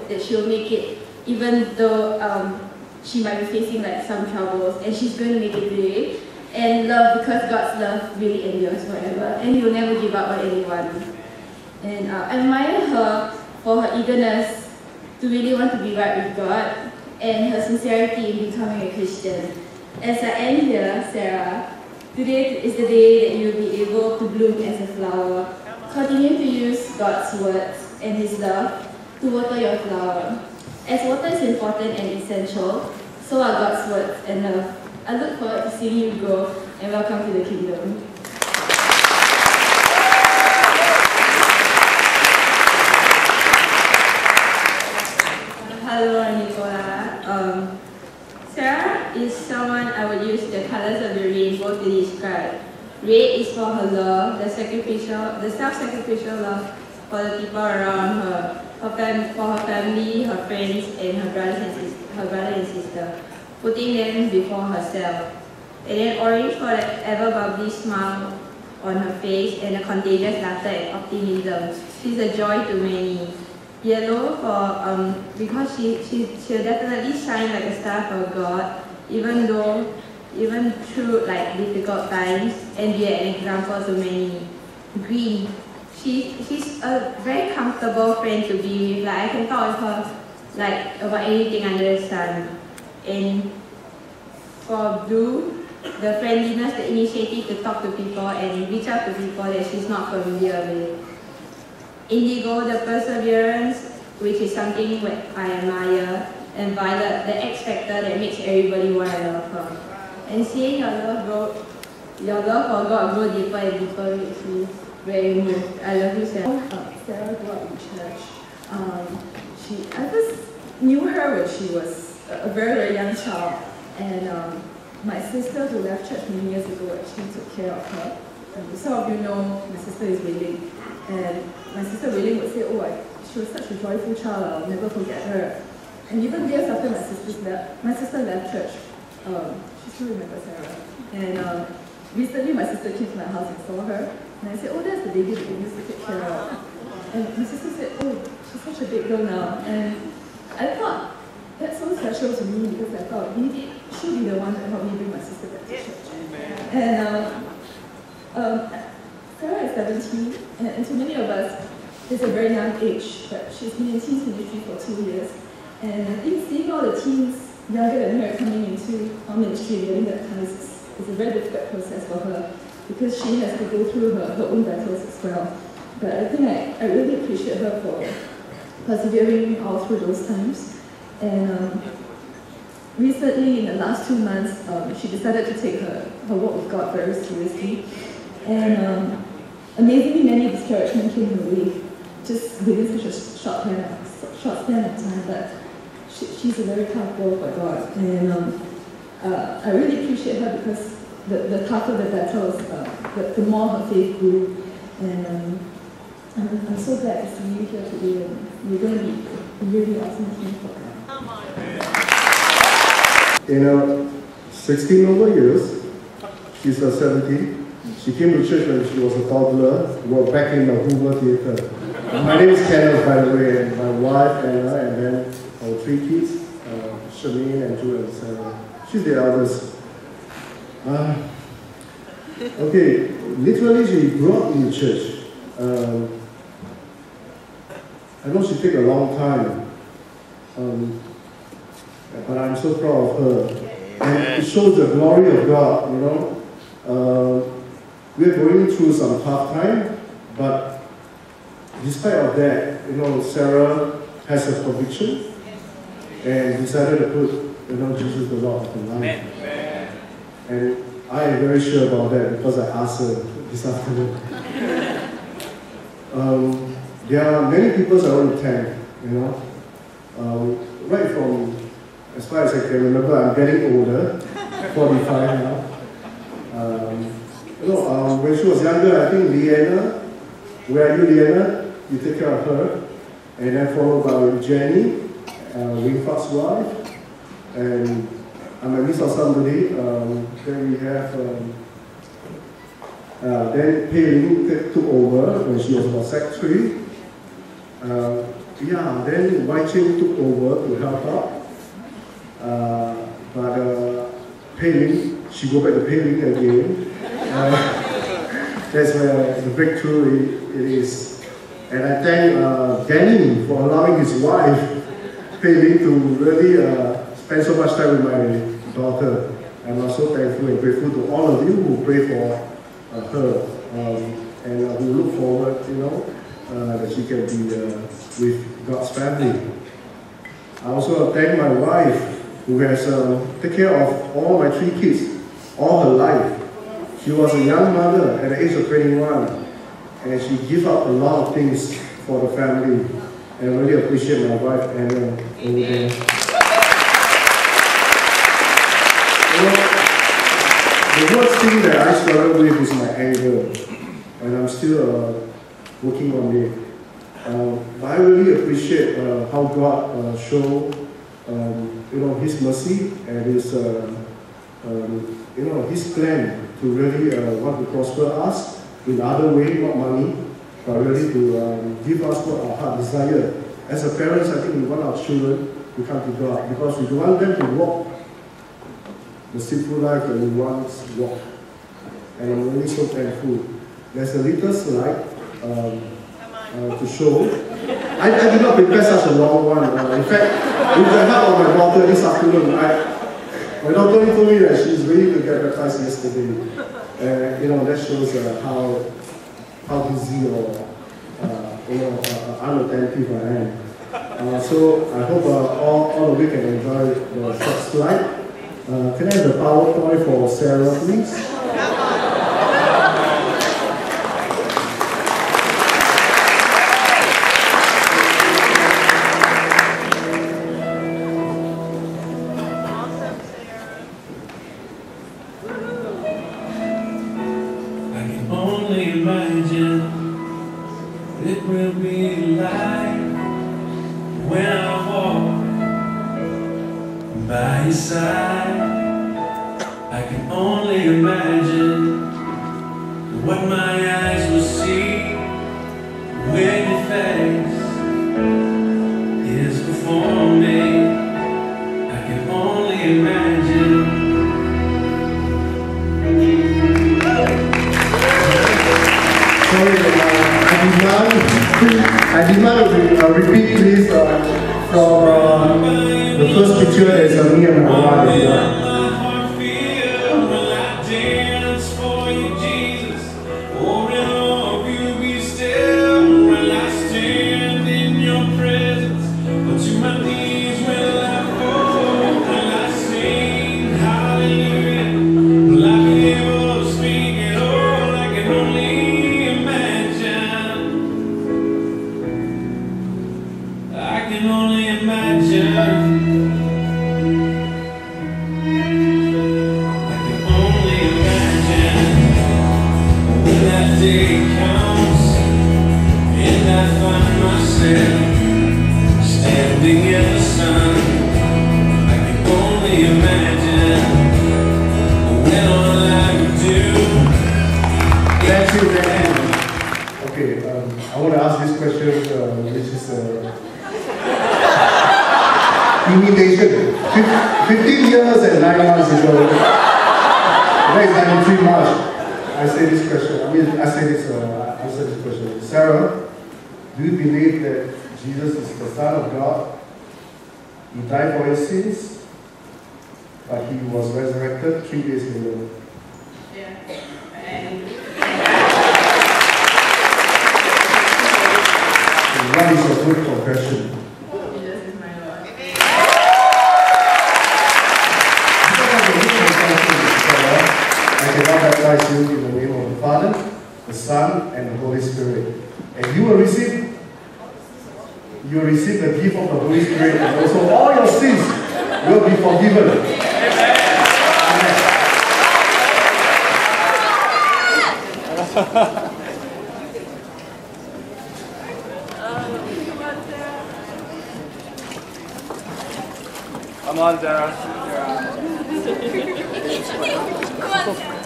hope that she'll make it, even though she might be facing like some troubles, and she's going to make it today. And love, because God's love really endures forever, and He'll never give up on anyone. And I admire her for her eagerness to really want to be right with God, and her sincerity in becoming a Christian. As I end here, Sarah, today is the day that you'll be able to bloom as a flower. Continue to use God's words and His love to water your flower. As water is important and essential, so are God's words and love. I look forward to seeing you grow, and welcome to the kingdom. Hello, Nicola. Sarah is someone I would use the colors of the rainbow to describe. Red is for her love, the self-sacrificial love for the people around her, for her family, her friends, and her brother and sister, putting them before herself. And then orange for the ever-bubbly smile on her face and a contagious laughter and optimism. She's a joy to many. Yellow for because she'll definitely shine like a star for God, even through like difficult times, and be an example to many. Green, she's a very comfortable friend to be with. Like I can talk with her like about anything under the sun. And for blue, the friendliness, the initiative to talk to people and reach out to people that she's not familiar with. Indigo, the perseverance, which is something that I admire. And violet, the X factor that makes everybody want to love her. And seeing your love for God grow deeper and deeper makes me very moved. I love you, Sarah. Sarah grew up in church. I first knew her when she was a very, very young child. And my sister, who left church many years ago, actually took care of her. Some of you know my sister is Wei-Ling. And my sister Wei-Ling would say, she was such a joyful child, I'll never forget her. And even years after my sister left church, she still remembers Sarah. And recently my sister came to my house and saw her. And I said, that's the baby that we used to take care of. And my sister said, she's such a big girl now. And I thought, that's so special to me because I thought, maybe she'll be the one that helped me bring my sister back to church. And Sarah is 17, and to many of us, it's a very young age, but she's been in teens ministry for 2 years. And I think seeing all the teens younger than her coming into our ministry and getting baptized is a very difficult process for her because she has to go through her own battles as well. But I think I really appreciate her for persevering all through those times. And recently, in the last 2 months, she decided to take her walk with God very seriously. And amazingly, many discouragement came her way, just within such a short span of time. But she's a very tough girl for God. And I really appreciate her because the tougher the battles, the more her faith grew. And I'm so glad to see you here today. And you're going to be a really awesome team for God. In 16 over years, she's 17. She came to church when she was a toddler. We were back in the Hoover Theatre. My name is Kenneth, by the way, and my wife, Anna, and then our 3 kids, Shameen and Drew and Sarah. She's the eldest. Okay, literally she grew up in the church. I know she took a long time, but I'm so proud of her. And it shows the glory of God, you know. We're going through some tough time, but despite of that, you know, Sarah has a conviction and decided to put, you know, Jesus the Lord of her life. And I am very sure about that because I asked her this afternoon. There are many people I want to thank, you know. Right from, as far as I can remember, I'm getting older, 45 now. You know, when she was younger, I think Leanna, where are you, Leanna? You take care of her. And then followed by Jenny, Wingfox's wife. And I might miss out somebody. Then we have, then Pei Ling took over when she was about Sec 3. yeah, then Wai Ching took over to help out. But Pei Ling, she go back to Pei Ling again. That's where the breakthrough it is. And I thank Danny for allowing his wife, Pei Ling, to really spend so much time with my daughter. And I'm so thankful and grateful to all of you who pray for her. And who look forward, that she can be with God's family. I also thank my wife, who has taken care of all my 3 kids all her life. She was a young mother at the age of 21, and she gave up a lot of things for the family. And I really appreciate my wife, Anna, over there. The worst thing that I struggle with is my anger, and I'm still working on it. But I really appreciate how God showed His mercy and His plan to really want to prosper us in other way, not money, but really to give us what our heart desire. As a parents, I think we want our children to come to God because we want them to walk the sinful life that we once walked. And I'm really so thankful. There's a little slide to show. I did not prepare such a long one. In fact, with the help of my daughter this afternoon, my daughter told me that she's ready to get baptized yesterday. That shows how busy or unattentive I am. So I hope all of you can enjoy the short slide. Can I have the PowerPoint for Sarah, please? It will be like when I walk by your side. I can only imagine what my eyes will see when your face is before me. I can only imagine. I demand a repeat please from the first picture is me and my wife. I want to ask this question, which is imitation. 15 years and 9 months ago, that is 93 March, I say this question. Answer this question. Sarah, do you believe that Jesus is the Son of God? He died for your sins, but he was resurrected 3 days later. Yeah. What is your good confession? Jesus is my Lord. I cannot baptize you in the name of the Father, the Son, and the Holy Spirit. And you will receive the gift of the Holy Spirit, and also all your sins will be forgiven. Amen. Come on, Sarah. Come on, Sarah.